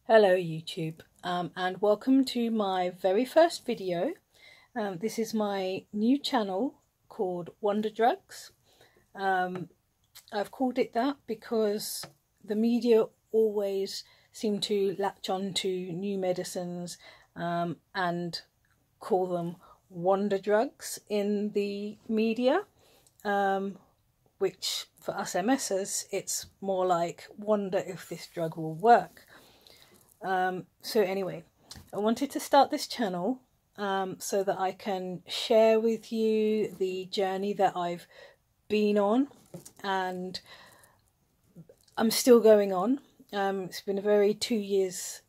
Hello YouTube, and welcome to my very first video. This is my new channel called Wonder Drugs. I've called it that because the media always seem to latch on to new medicines and call them wonder drugs in the media, which for us MSers it's more like wonder if this drug will work. So anyway, I wanted to start this channel so that I can share with you the journey that I've been on, and I'm still going on. It's been a very busy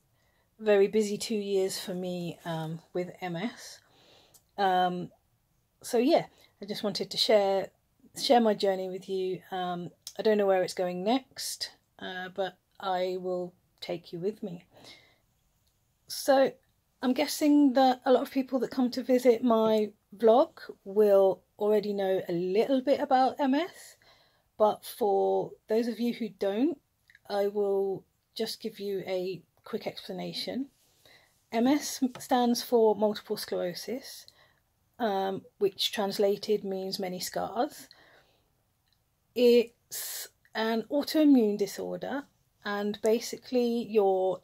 2 years for me with MS. So yeah, I just wanted to share my journey with you. I don't know where it's going next, but I will take you with me. So I'm guessing that a lot of people that come to visit my vlog will already know a little bit about MS, but for those of you who don't, I will just give you a quick explanation. MS stands for multiple sclerosis, which translated means many scars. It's an autoimmune disorder, and basically your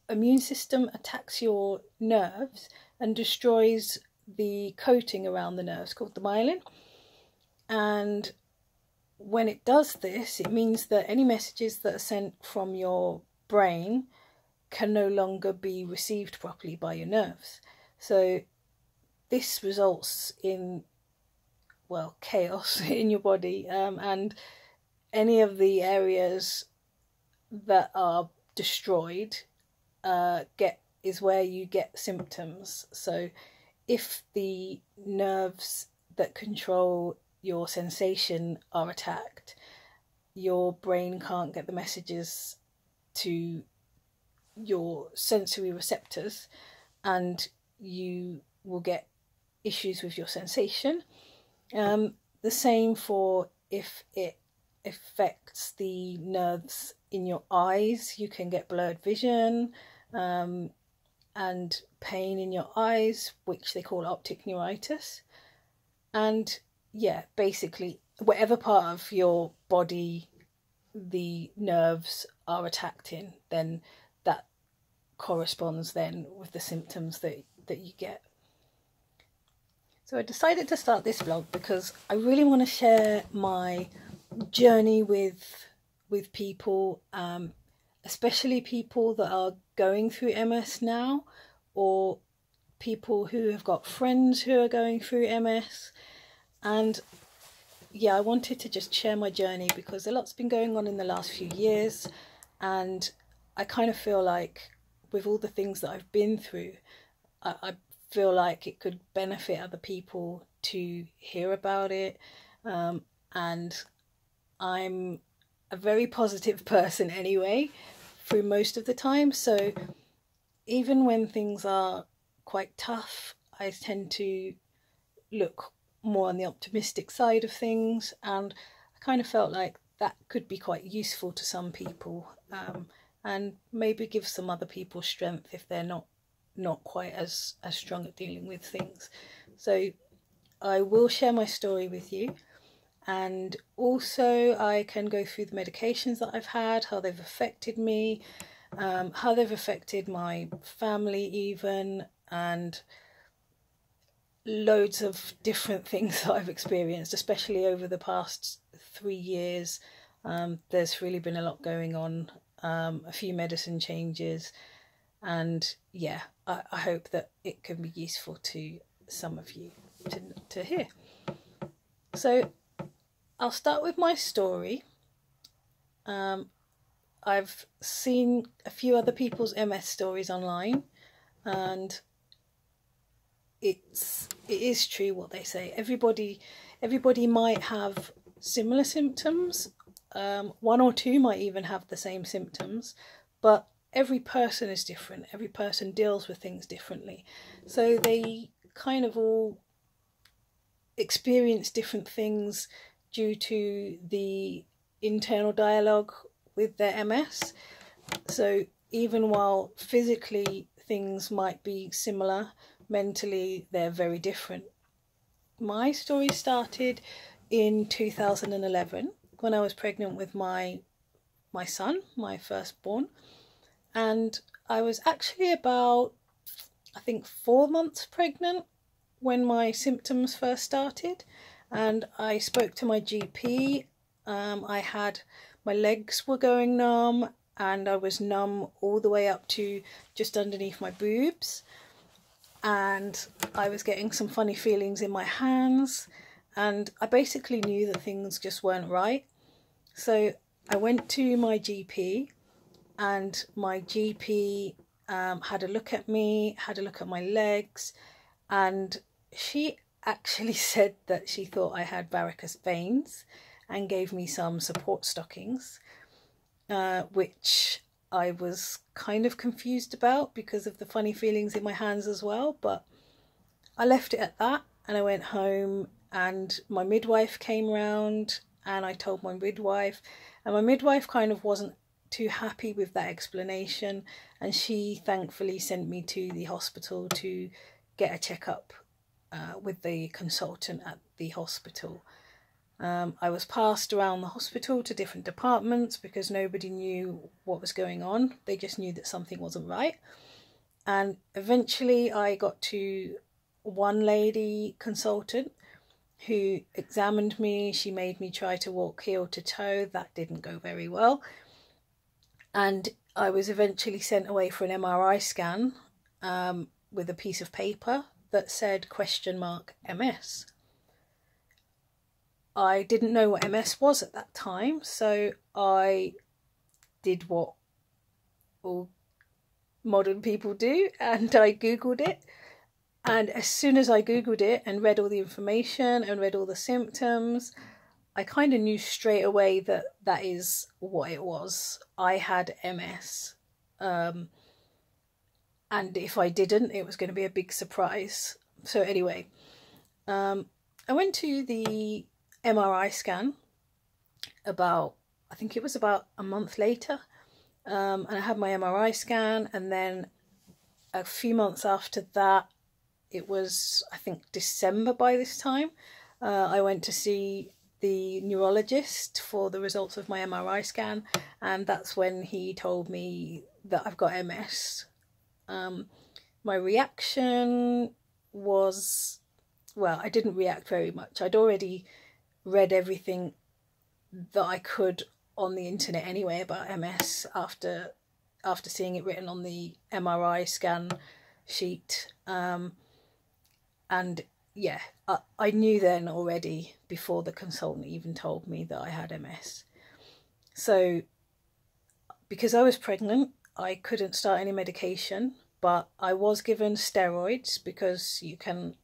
immune system attacks your nerves and destroys the coating around the nerves called the myelin. And when it does this, it means that any messages that are sent from your brain can no longer be received properly by your nerves. So this results in, well, chaos in your body, and any of the areas that are destroyed is where you get symptoms. So if the nerves that control your sensation are attacked, your brain can't get the messages to your sensory receptors, and you will get issues with your sensation. The same for if it affects the nerves in your eyes. You can get blurred vision and pain in your eyes, which they call optic neuritis. And yeah, basically whatever part of your body the nerves are attacked in, then that corresponds then with the symptoms that you get. So I decided to start this vlog because I really want to share my journey with people, especially people that are going through MS now, or people who have got friends who are going through MS. And yeah, I wanted to just share my journey because a lot's been going on in the last few years, and I kind of feel like with all the things that I've been through, I feel like it could benefit other people to hear about it. And I'm a very positive person anyway, through most of the time. So even when things are quite tough, I tend to look more on the optimistic side of things, and I kind of felt like that could be quite useful to some people, and maybe give some other people strength if they're not quite as strong at dealing with things. So I will share my story with you, and also I can go through the medications that I've had, how they've affected me, how they've affected my family even, and loads of different things that I've experienced, especially over the past 3 years. There's really been a lot going on, a few medicine changes, and yeah, I hope that it can be useful to some of you to hear. So I'll start with my story. I've seen a few other people's MS stories online, and it is true what they say. Everybody might have similar symptoms. One or two might even have the same symptoms, but every person is different. Every person deals with things differently. So they kind of all experience different things due to the internal dialogue with their MS. So even while physically things might be similar, mentally they're very different. My story started in 2011 when I was pregnant with my son, my firstborn, and I was actually about, I think, 4 months pregnant when my symptoms first started, and I spoke to my GP. My legs were going numb, and I was numb all the way up to just underneath my boobs, and I was getting some funny feelings in my hands, and I basically knew that things just weren't right. So I went to my GP, and my GP had a look at me, had a look at my legs, and she actually said that she thought I had varicose veins and gave me some support stockings, which I was kind of confused about because of the funny feelings in my hands as well. But I left it at that, and I went home, and my midwife came round, and I told my midwife, and my midwife kind of wasn't too happy with that explanation, and she thankfully sent me to the hospital to get a checkup with the consultant at the hospital. I was passed around the hospital to different departments because nobody knew what was going on. They just knew that something wasn't right. And eventually I got to one lady consultant who examined me. She made me try to walk heel to toe. That didn't go very well. And I was eventually sent away for an MRI scan with a piece of paper that said ?MS. I didn't know what MS was at that time, so I did what all modern people do, and I googled it. And as soon as I googled it and read all the information and read all the symptoms, I kind of knew straight away that that is what it was. I had MS. And if I didn't, it was going to be a big surprise. So anyway, I went to the MRI scan I think it was about a month later. And I had my MRI scan, and then a few months after that, it was, I think, December by this time, I went to see the neurologist for the results of my MRI scan, and that's when he told me that I've got MS. My reaction was, well, I didn't react very much. I'd already read everything that I could on the internet anyway about MS after seeing it written on the MRI scan sheet. And yeah, I knew then already, before the consultant even told me, that I had MS. So because I was pregnant, I couldn't start any medication, but I was given steroids, because you can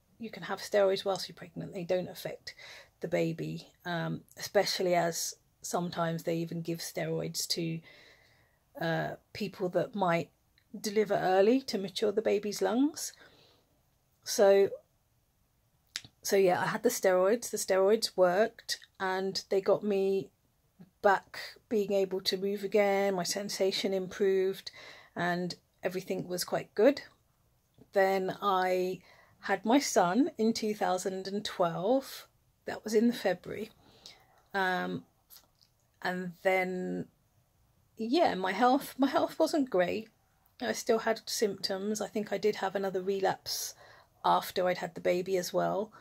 have steroids whilst you're pregnant. They don't affect the baby, especially as sometimes they even give steroids to people that might deliver early to mature the baby's lungs. So yeah, I had the steroids worked, and they got me back being able to move again. My sensation improved and everything was quite good. Then I had my son in 2012. That was in February. And then, yeah, my health wasn't great. I still had symptoms. I think I did have another relapse after I'd had the baby as well.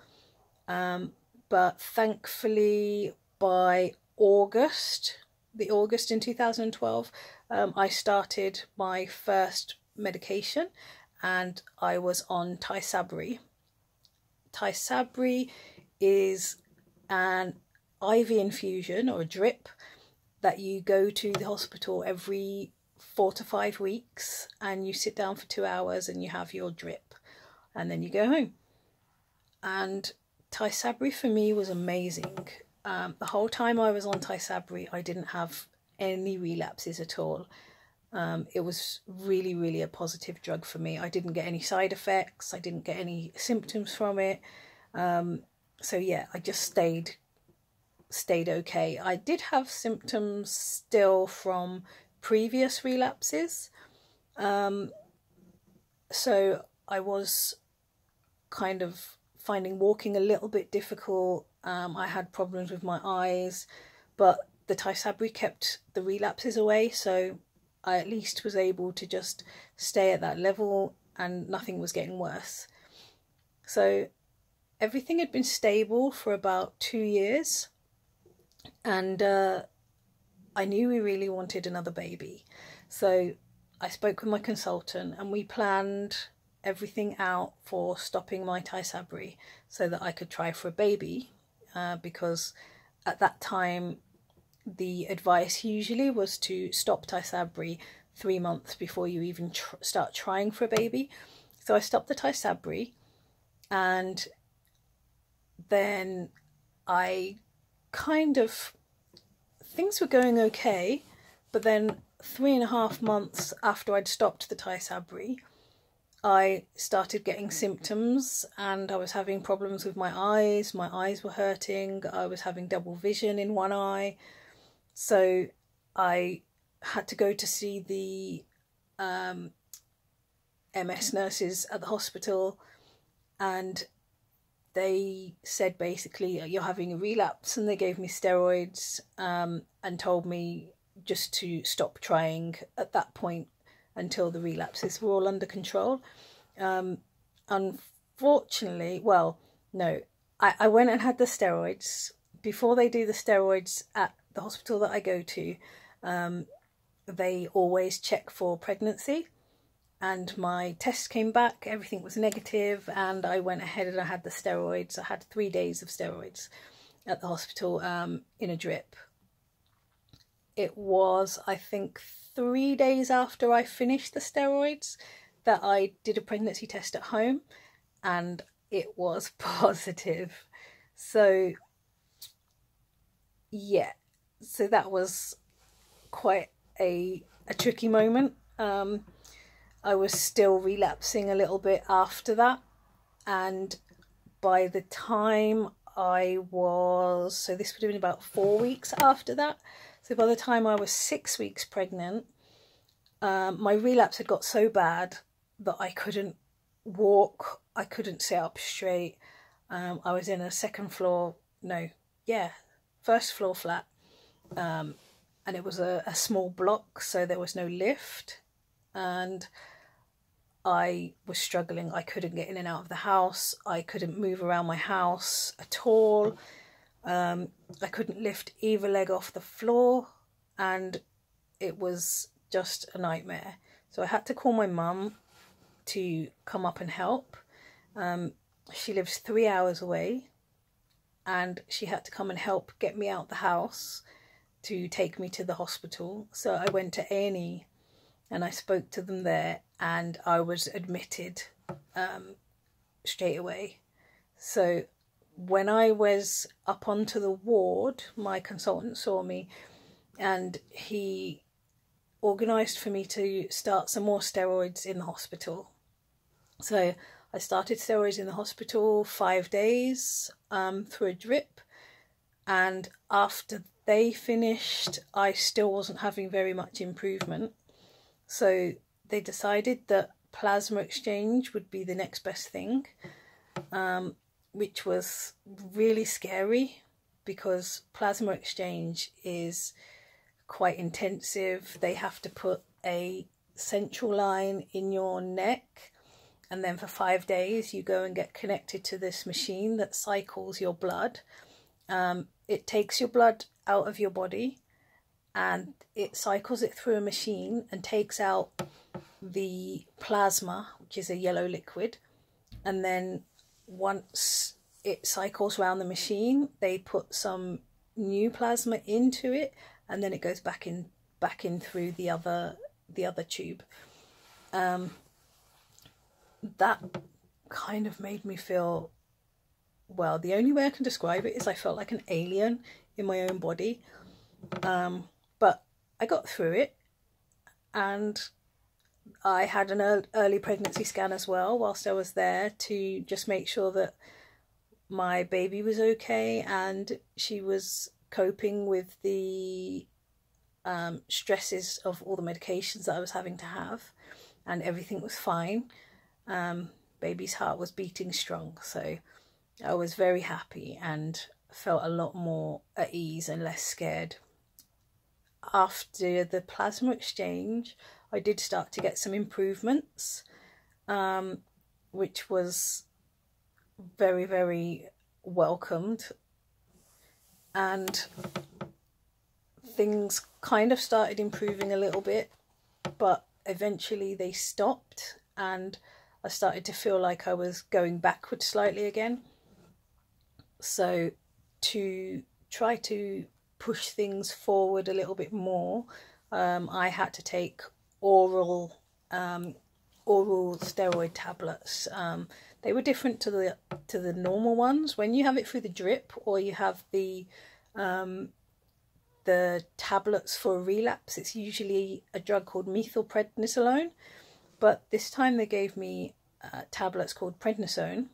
But thankfully by August in 2012, I started my first medication, and I was on Tysabri. Tysabri is an IV infusion, or a drip, that you go to the hospital every 4 to 5 weeks, and you sit down for 2 hours and you have your drip, and then you go home. And Tysabri for me was amazing. The whole time I was on Tysabri, I didn't have any relapses at all. It was really, really a positive drug for me. I didn't get any side effects. I didn't get any symptoms from it. So yeah, I just stayed okay. I did have symptoms still from previous relapses, So I was kind of finding walking a little bit difficult. I had problems with my eyes, but the Tysabri kept the relapses away, so I at least was able to just stay at that level and nothing was getting worse. So everything had been stable for about 2 years, and I knew we really wanted another baby. So I spoke with my consultant and we planned everything out for stopping my Tysabri so that I could try for a baby, because at that time the advice usually was to stop Tysabri 3 months before you even start trying for a baby. So I stopped the Tysabri, and then I kind of, things were going okay, but then 3.5 months after I'd stopped the Tysabri, I started getting symptoms and I was having problems with my eyes were hurting, I was having double vision in one eye. So I had to go to see the MS nurses at the hospital, and they said basically you're having a relapse, and they gave me steroids and told me just to stop trying at that point until the relapses were all under control. Unfortunately, well, no, I went and had the steroids. Before they do the steroids at the hospital that I go to, they always check for pregnancy, and my test came back, everything was negative, and I went ahead and I had the steroids. I had 3 days of steroids at the hospital in a drip. It was, I think, 3 days after I finished the steroids that I did a pregnancy test at home, and it was positive. So yeah, so that was quite a tricky moment. I was still relapsing a little bit after that, and by the time I was, so this would have been about 4 weeks after that, so by the time I was 6 weeks pregnant, my relapse had got so bad that I couldn't walk, I couldn't sit up straight. I was in a first floor flat, and it was a small block, so there was no lift, and I was struggling. I couldn't get in and out of the house. I couldn't move around my house at all. I couldn't lift either leg off the floor, and it was just a nightmare. So I had to call my mum to come up and help. She lives 3 hours away, and she had to come and help get me out the house to take me to the hospital. So I went to A&E and I spoke to them there, and I was admitted straight away. So when I was up onto the ward, my consultant saw me and he organised for me to start some more steroids in the hospital. So I started steroids in the hospital 5 days through a drip, and after they finished I still wasn't having very much improvement. So they decided that plasma exchange would be the next best thing, which was really scary because plasma exchange is quite intensive. They have to put a central line in your neck, and then for 5 days you go and get connected to this machine that cycles your blood. It takes your blood out of your body and it cycles it through a machine and takes out the plasma, which is a yellow liquid, and then once it cycles around the machine they put some new plasma into it, and then it goes back in through the other tube. That kind of made me feel, well, the only way I can describe it is I felt like an alien in my own body. But I got through it, and I had an early pregnancy scan as well whilst I was there to just make sure that my baby was okay and she was coping with the stresses of all the medications that I was having to have. and everything was fine. Baby's heart was beating strong, so I was very happy and felt a lot more at ease and less scared. After the plasma exchange, I did start to get some improvements, which was very, very welcomed, and things kind of started improving a little bit, but eventually they stopped and I started to feel like I was going backwards slightly again. So to try to push things forward a little bit more, I had to take oral steroid tablets. They were different to the normal ones. When you have it through the drip, or you have the tablets for relapse, it's usually a drug called methylprednisolone, but this time they gave me tablets called prednisone,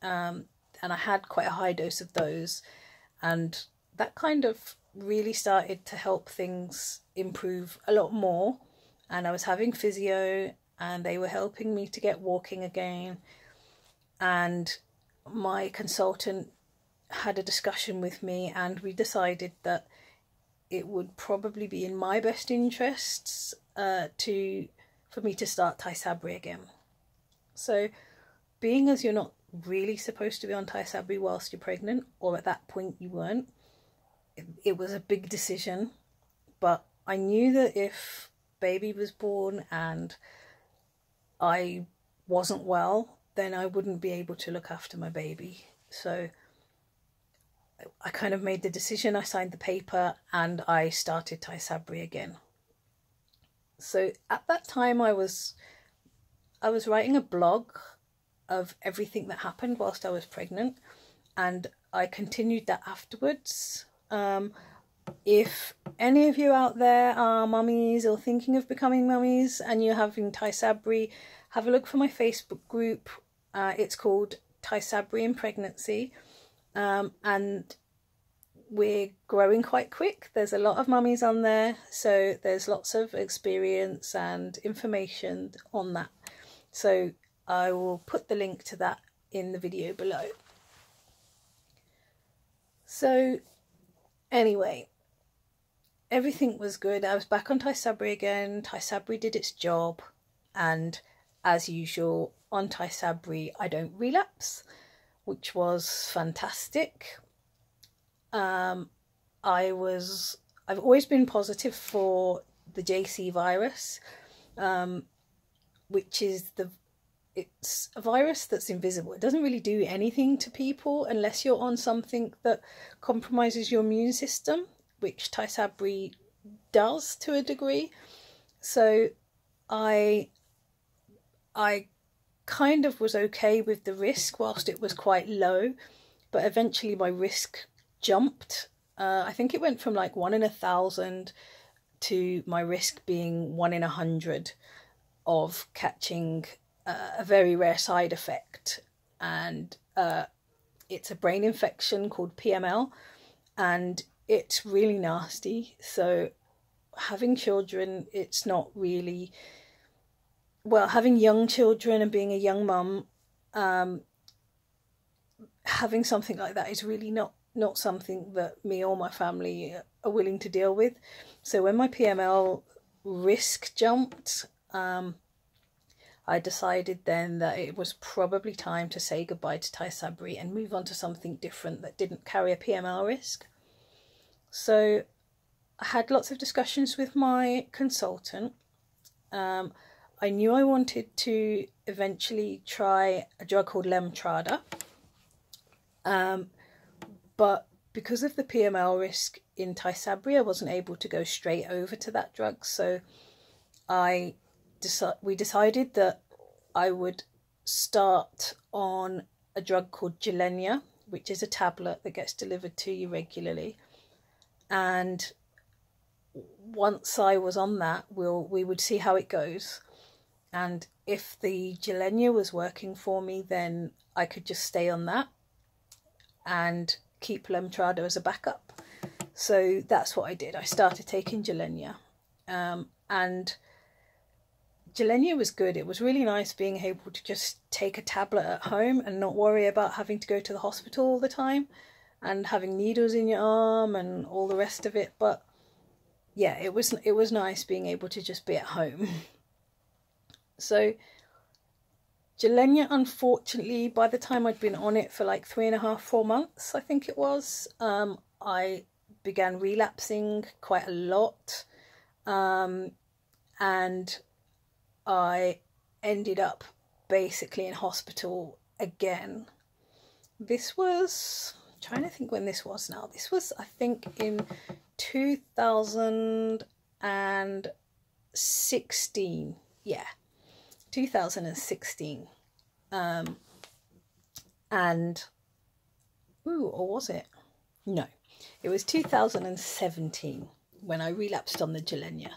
and I had quite a high dose of those, and that kind of really started to help things improve a lot more. And I was having physio, and they were helping me to get walking again, and my consultant had a discussion with me, and we decided that it would probably be in my best interests for me to start Tysabri again. So, being as you're not really supposed to be on Tysabri whilst you're pregnant, or at that point you weren't, it was a big decision, but I knew that if baby was born and I wasn't well, then I wouldn't be able to look after my baby. So I kind of made the decision, I signed the paper, and I started Tysabri again. So at that time I was writing a blog of everything that happened whilst I was pregnant, and I continued that afterwards. If any of you out there are mummies or thinking of becoming mummies and you're having Tysabri, have a look for my Facebook group. It's called Tysabri in Pregnancy, and we're growing quite quick. There's a lot of mummies on there, so there's lots of experience and information on that. So I will put the link to that in the video below. So anyway, everything was good. I was back on Tysabri again. Tysabri did its job, and as usual on Tysabri I don't relapse, which was fantastic. I've always been positive for the JC virus, which is it's a virus that's invisible. It doesn't really do anything to people unless you're on something that compromises your immune system, which Tysabri does to a degree. So I kind of was okay with the risk whilst it was quite low, but eventually my risk jumped. I think it went from like 1 in 1,000 to my risk being 1 in 100 of catching a very rare side effect, and it's a brain infection called PML, and it's really nasty. So having children, it's not really, well, having young children and being a young mum, having something like that is really not something that me or my family are willing to deal with. So when my PML risk jumped, I decided then that it was probably time to say goodbye to Tysabri and move on to something different that didn't carry a PML risk. So I had lots of discussions with my consultant. I knew I wanted to eventually try a drug called Lemtrada, but because of the PML risk in Tysabri, I wasn't able to go straight over to that drug. So we decided that I would start on a drug called Gilenya, which is a tablet that gets delivered to you regularly. And once I was on that, we would see how it goes. And if the Gilenya was working for me, then I could just stay on that and keep Lemtrada as a backup. So that's what I did. I started taking Gilenya, and Gilenya was good. It was really nice being able to just take a tablet at home and not worry about having to go to the hospital all the time and having needles in your arm and all the rest of it. But yeah, it was nice being able to just be at home. So Gilenya, unfortunately, by the time I'd been on it for like 3.5, 4 months, I think it was, I began relapsing quite a lot, and I ended up basically in hospital again. This was, I'm trying to think when this was now. This was, I think, in 2016. Yeah, 2016. Or was it? No, it was 2017 when I relapsed on the Gilenya.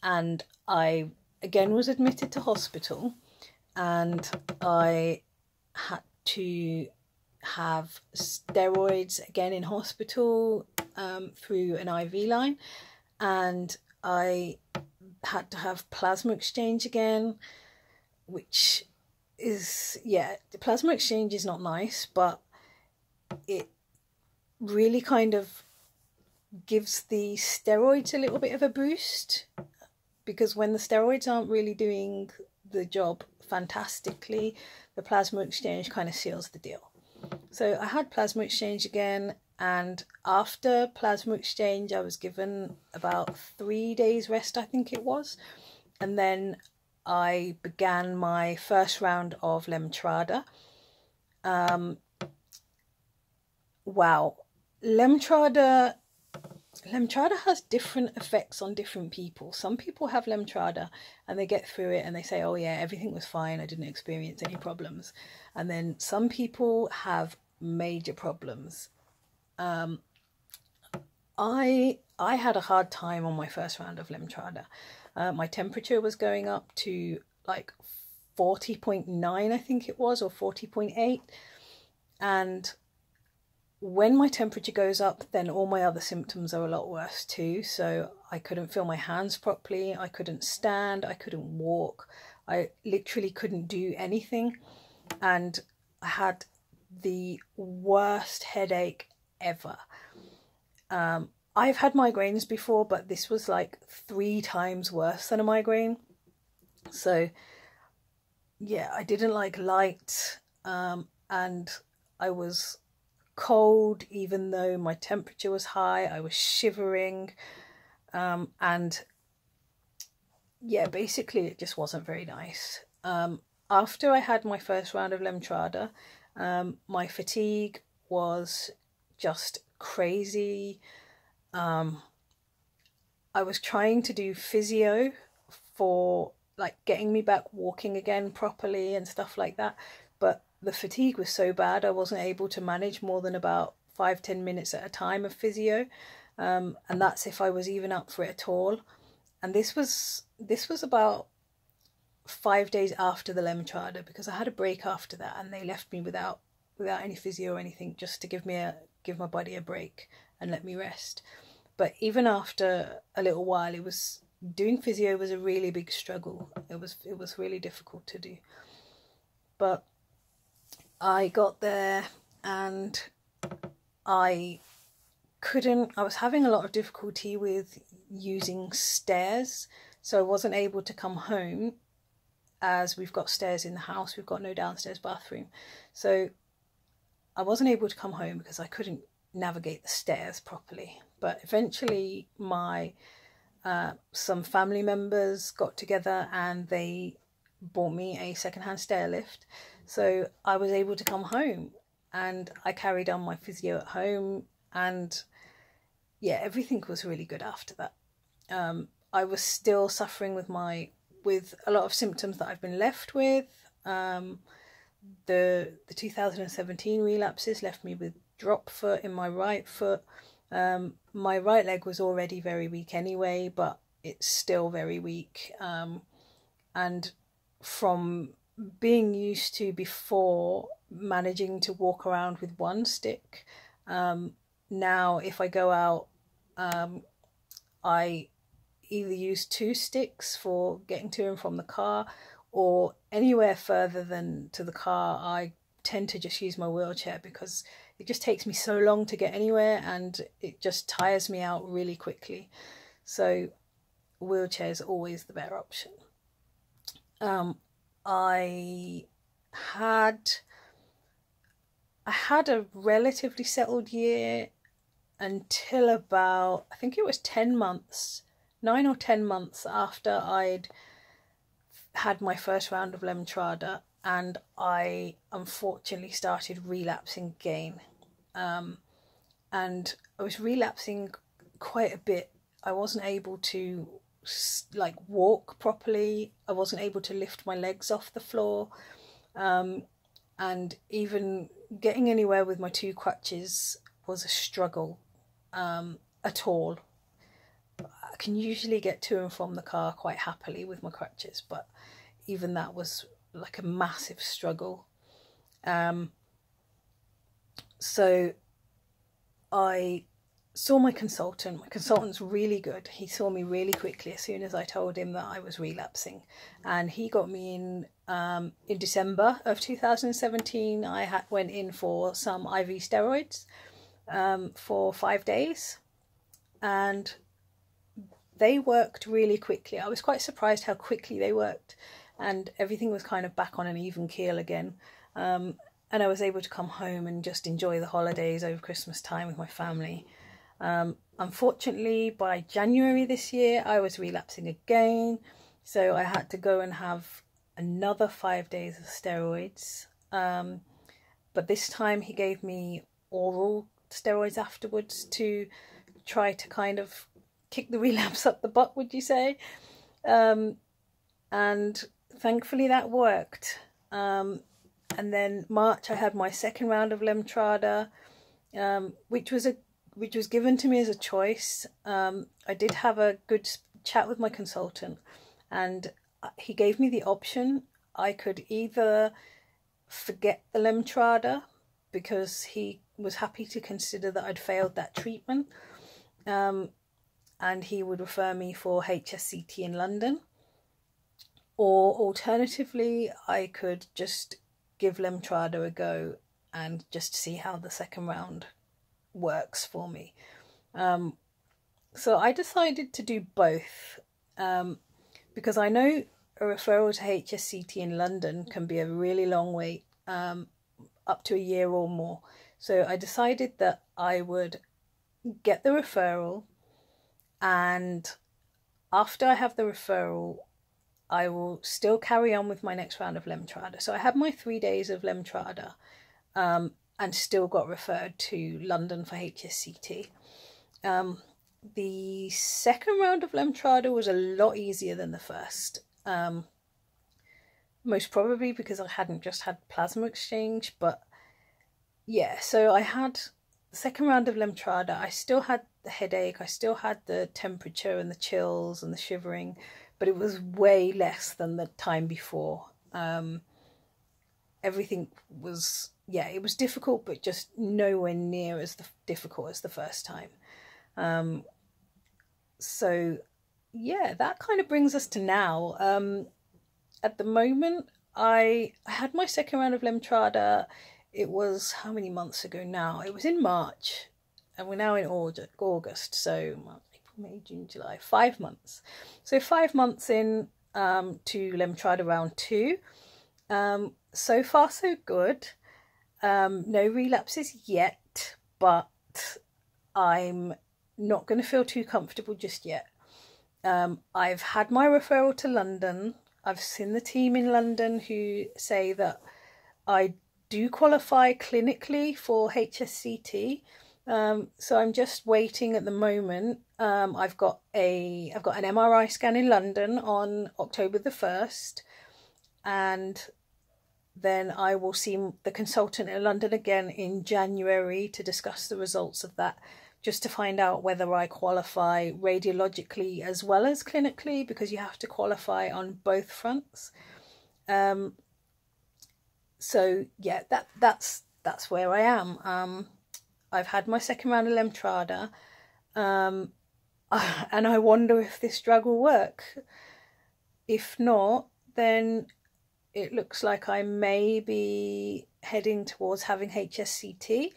And I again was admitted to hospital, and I had to have steroids again in hospital through an IV line, and I had to have plasma exchange again, which is, yeah, the plasma exchange is not nice, but it really kind of gives the steroids a little bit of a boost, because when the steroids aren't really doing the job fantastically, the plasma exchange kind of seals the deal. So I had plasma exchange again, and after plasma exchange I was given about 3 days rest, I think it was, and then I began my first round of Lemtrada. Wow, Lemtrada has different effects on different people. Some people have Lemtrada and they get through it and they say, oh yeah, everything was fine, I didn't experience any problems. And then some people have major problems. I had a hard time on my first round of Lemtrada. My temperature was going up to like 40.9, I think it was, or 40.8. And when my temperature goes up, then all my other symptoms are a lot worse too. So I couldn't feel my hands properly, I couldn't stand, I couldn't walk, I literally couldn't do anything. And I had the worst headache ever. I've had migraines before, but this was like 3 times worse than a migraine. So yeah, I didn't like light, and I was cold even though my temperature was high. I was shivering, and yeah, basically it just wasn't very nice. After I had my first round of Lemtrada, my fatigue was just crazy. I was trying to do physio for like getting me back walking again properly and stuff like that, but the fatigue was so bad I wasn't able to manage more than about 5-10 minutes at a time of physio, and that's if I was even up for it at all. And this was about 5 days after the Lemtrada, because I had a break after that and they left me without any physio or anything, just to give my body a break and let me rest. But even after a little while, doing physio was a really big struggle. It was really difficult to do. But I got there, and I was having a lot of difficulty with using stairs, so I wasn't able to come home, as we've got stairs in the house, we've got no downstairs bathroom. So I wasn't able to come home because I couldn't navigate the stairs properly. But eventually some family members got together and they bought me a secondhand stair lift, so I was able to come home, and I carried on my physio at home, and yeah, everything was really good after that. I was still suffering with a lot of symptoms that I've been left with. The 2017 relapses left me with drop foot in my right foot. My right leg was already very weak anyway, but it's still very weak. And from being used to before managing to walk around with one stick, now if I go out, I either use 2 sticks for getting to and from the car, or anywhere further than to the car, I tend to just use my wheelchair, because it just takes me so long to get anywhere and it just tires me out really quickly. So wheelchair is always the better option. I had a relatively settled year until about, I think it was 10 months, 9 or 10 months after I'd had my first round of Lemtrada, and I unfortunately started relapsing again. And I was relapsing quite a bit. I wasn't able to like walk properly. I wasn't able to lift my legs off the floor. And even getting anywhere with my 2 crutches was a struggle at all. I can usually get to and from the car quite happily with my crutches, but even that was like a massive struggle. So I saw my consultant. My consultant's really good. He saw me really quickly as soon as I told him that I was relapsing, and he got me in December of 2017. I went in for some IV steroids for 5 days, and they worked really quickly. I was quite surprised how quickly they worked, and everything was kind of back on an even keel again. And I was able to come home and just enjoy the holidays over Christmas time with my family. Unfortunately, by January this year, I was relapsing again. So I had to go and have another 5 days of steroids. But this time he gave me oral steroids afterwards to try to kind of kick the relapse up the butt, would you say? And thankfully that worked. And then March I had my second round of Lemtrada, which was given to me as a choice. I did have a good chat with my consultant, and he gave me the option. I could either forget the Lemtrada, because he was happy to consider that I'd failed that treatment, and he would refer me for HSCT in London, or alternatively I could just give Lemtrada a go and just see how the second round works for me. So I decided to do both, because I know a referral to HSCT in London can be a really long wait, up to a year or more. So I decided that I would get the referral, and after I have the referral, I will still carry on with my next round of Lemtrada. So I had my 3 days of Lemtrada, and still got referred to London for HSCT. The second round of Lemtrada was a lot easier than the first, most probably because I hadn't just had plasma exchange. But yeah, so I had the second round of Lemtrada. I still had the headache, I still had the temperature and the chills and the shivering, but it was way less than the time before. Everything was, yeah, it was difficult, but just nowhere near as difficult as the first time. So yeah, that kind of brings us to now. At the moment, I had my second round of Lemtrada. It was, how many months ago now? It was in March, and we're now in August, so March, April, May, June, July, 5 months. So 5 months in to Lemtrada round 2. So far so good. No relapses yet, but I'm not going to feel too comfortable just yet. I've had my referral to London. I've seen the team in London who say that I do qualify clinically for HSCT. So I'm just waiting at the moment. I've got an MRI scan in London on October the 1st, and then I will see the consultant in London again in January to discuss the results of that, just to find out whether I qualify radiologically as well as clinically, because you have to qualify on both fronts. So yeah, that's where I am. I've had my second round of Lemtrada. and I wonder if this drug will work. If not, then it looks like I may be heading towards having HSCT,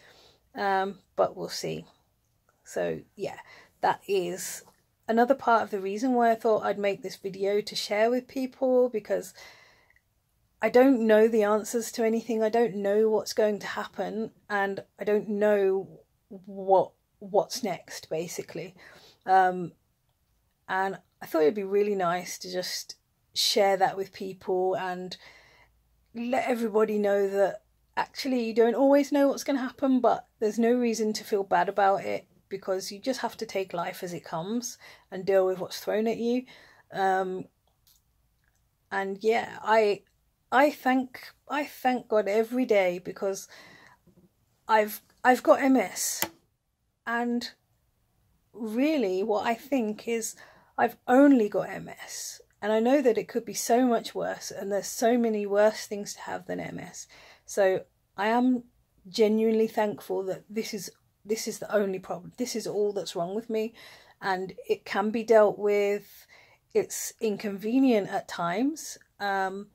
but we'll see. So yeah, that is another part of the reason why I thought I'd make this video to share with people, because I don't know the answers to anything. I don't know what's going to happen, and I don't know what's next, basically. And I thought it'd be really nice to just share that with people and let everybody know that actually you don't always know what's going to happen, but there's no reason to feel bad about it, because you just have to take life as it comes and deal with what's thrown at you. And yeah, I thank God every day, because I've got MS, and really what I think is I've only got MS, and I know that it could be so much worse, and there's so many worse things to have than MS. So I am genuinely thankful that this is the only problem. This is all that's wrong with me, and it can be dealt with. It's inconvenient at times, and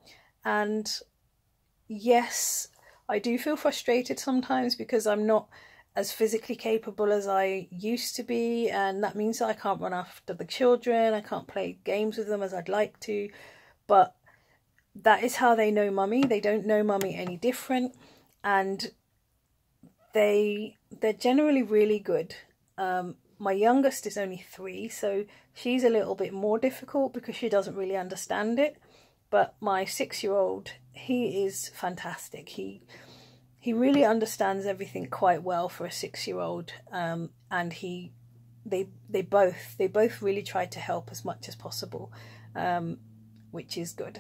yes, I do feel frustrated sometimes because I'm not as physically capable as I used to be, and that means that I can't run after the children, I can't play games with them as I'd like to, but that is how they know mummy. They don't know mummy any different, and they're generally really good. My youngest is only 3, so she's a little bit more difficult because she doesn't really understand it, but my 6-year-old, he is fantastic. He really understands everything quite well for a 6-year-old, and they both really try to help as much as possible, which is good.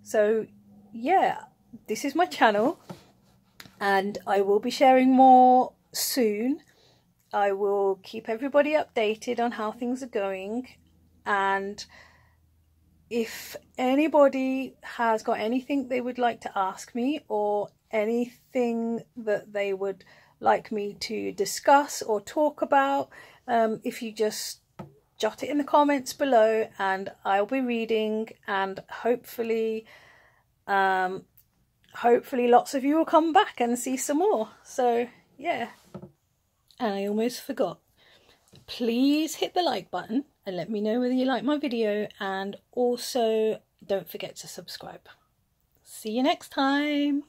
So yeah, this is my channel, and I will be sharing more soon. I will keep everybody updated on how things are going, and if anybody has got anything they would like to ask me, or anything that they would like me to discuss or talk about, if you just jot it in the comments below, and I'll be reading, and hopefully lots of you will come back and see some more. So yeah, and I almost forgot, please hit the like button and let me know whether you like my video, and also don't forget to subscribe. See you next time.